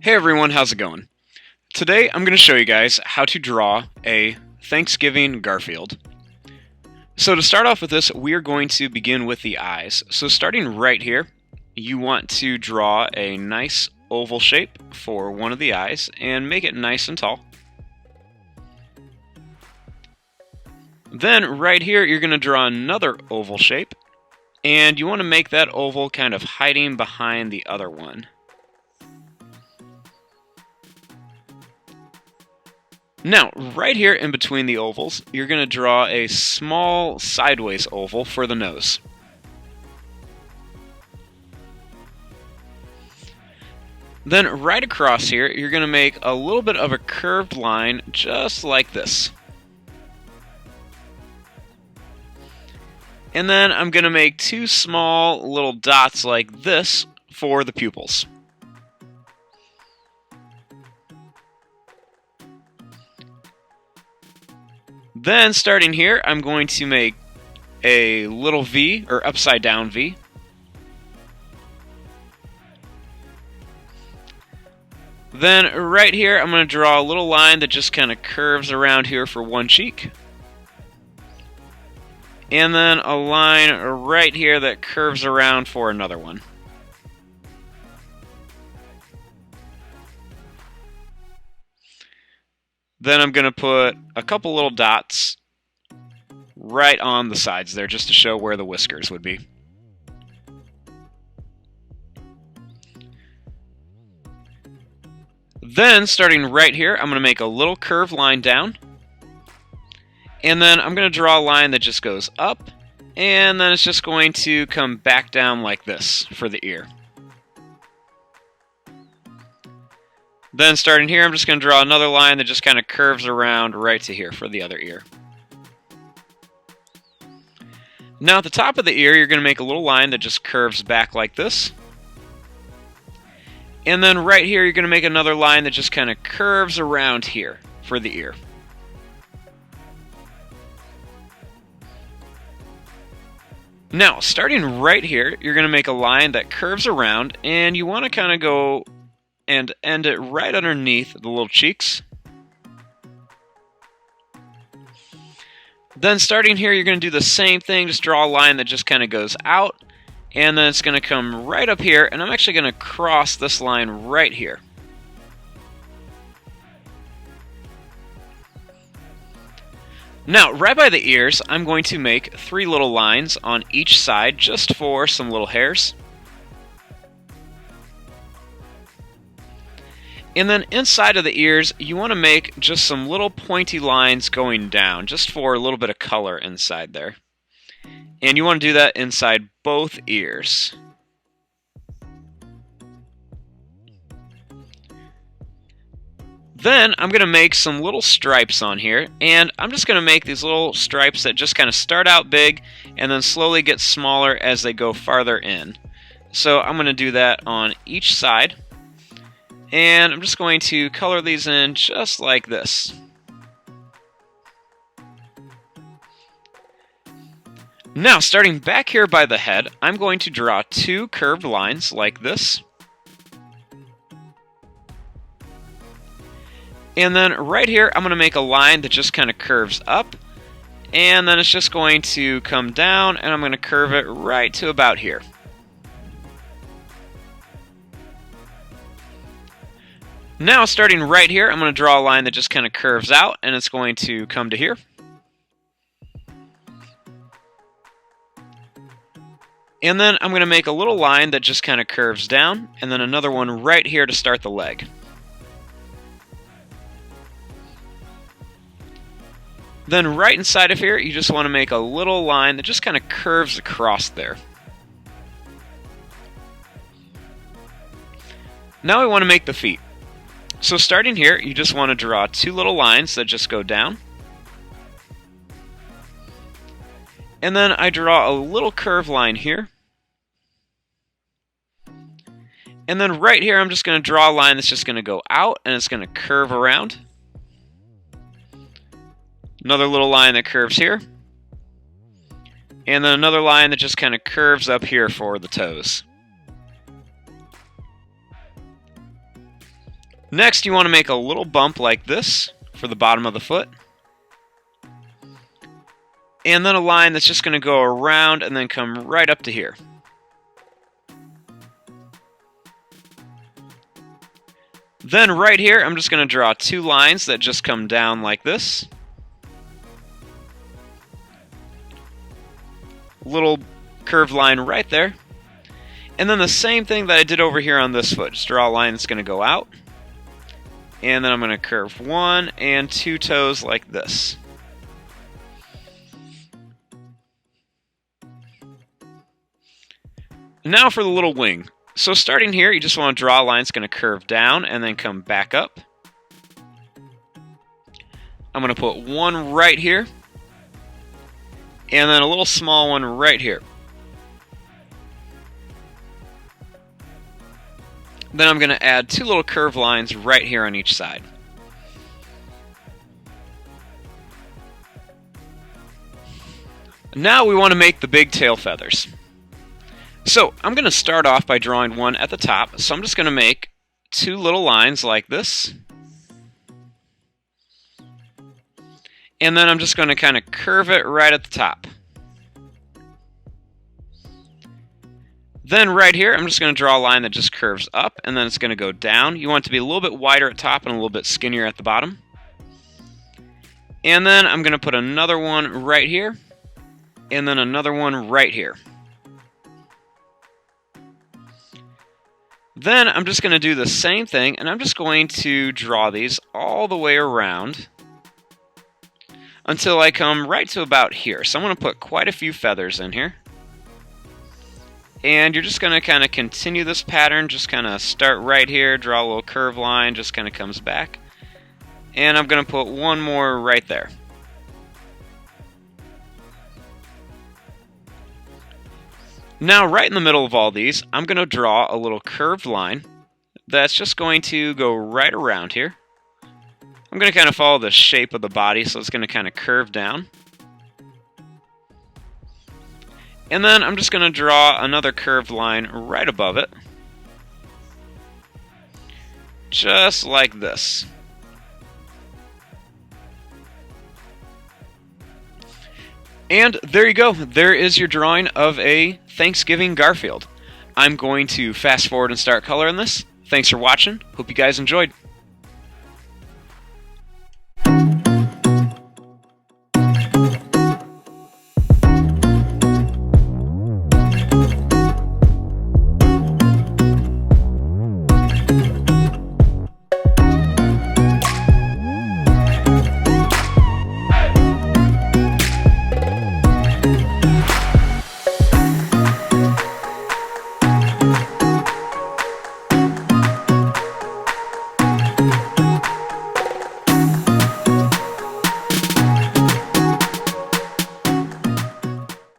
Hey everyone, how's it going? Today I'm going to show you guys how to draw a Thanksgiving Garfield. So to start off with this, we are going to begin with the eyes. So starting right here, you want to draw a nice oval shape for one of the eyes and make it nice and tall. Then right here, you're going to draw another oval shape, and you want to make that oval kind of hiding behind the other one. Now, right here in between the ovals, you're going to draw a small sideways oval for the nose. Then right across here, you're going to make a little bit of a curved line just like this. And then I'm going to make two small little dots like this for the pupils. Then, starting here, I'm going to make a little V, or upside down V. Then, right here, I'm going to draw a little line that just kind of curves around here for one cheek. And then a line right here that curves around for another one. Then I'm going to put a couple little dots right on the sides there just to show where the whiskers would be. Then, starting right here, I'm going to make a little curved line down. And then I'm going to draw a line that just goes up, and then it's just going to come back down like this for the ear. Then starting here, I'm just going to draw another line that just kind of curves around right to here for the other ear. Now at the top of the ear, you're going to make a little line that just curves back like this. And then right here, you're going to make another line that just kind of curves around here for the ear. Now, starting right here, you're going to make a line that curves around, and you want to kind of go and end it right underneath the little cheeks. Then starting here, you're going to do the same thing, just draw a line that just kind of goes out, and then it's going to come right up here, and I'm actually going to cross this line right here. Now, right by the ears, I'm going to make three little lines on each side just for some little hairs. And then inside of the ears, you want to make just some little pointy lines going down, just for a little bit of color inside there. And you want to do that inside both ears. Then I'm going to make some little stripes on here, and I'm just going to make these little stripes that just kind of start out big and then slowly get smaller as they go farther in. So I'm going to do that on each side. And I'm just going to color these in just like this. Now, starting back here by the head, I'm going to draw two curved lines like this. And then right here, I'm going to make a line that just kind of curves up. And then it's just going to come down, and I'm going to curve it right to about here. Now, starting right here, I'm going to draw a line that just kind of curves out, and it's going to come to here. And then I'm going to make a little line that just kind of curves down, and then another one right here to start the leg. Then right inside of here, you just want to make a little line that just kind of curves across there. Now we want to make the feet. So starting here, you just want to draw two little lines that just go down. And then I draw a little curved line here. And then right here, I'm just going to draw a line that's just going to go out, and it's going to curve around. Another little line that curves here. And then another line that just kind of curves up here for the toes. Next, you want to make a little bump like this for the bottom of the foot. And then a line that's just going to go around and then come right up to here. Then right here, I'm just going to draw two lines that just come down like this. Little curved line right there. And then the same thing that I did over here on this foot. Just draw a line that's going to go out. And then I'm going to curve one and two toes like this. Now for the little wing. So starting here, you just want to draw a line that's going to curve down and then come back up. I'm going to put one right here. And then a little small one right here. Then I'm going to add two little curved lines right here on each side. Now we want to make the big tail feathers. So I'm going to start off by drawing one at the top. So I'm just going to make two little lines like this. And then I'm just going to kind of curve it right at the top. Then right here, I'm just going to draw a line that just curves up, and then it's going to go down. You want it to be a little bit wider at top and a little bit skinnier at the bottom. And then I'm going to put another one right here, and then another one right here. Then I'm just going to do the same thing, and I'm just going to draw these all the way around until I come right to about here. So I'm going to put quite a few feathers in here. And you're just going to kind of continue this pattern, just kind of start right here, draw a little curved line, just kind of comes back. And I'm going to put one more right there. Now, right in the middle of all these, I'm going to draw a little curved line that's just going to go right around here. I'm going to kind of follow the shape of the body, so it's going to kind of curve down. And then I'm just going to draw another curved line right above it. Just like this. And there you go. There is your drawing of a Thanksgiving Garfield. I'm going to fast forward and start coloring this. Thanks for watching. Hope you guys enjoyed.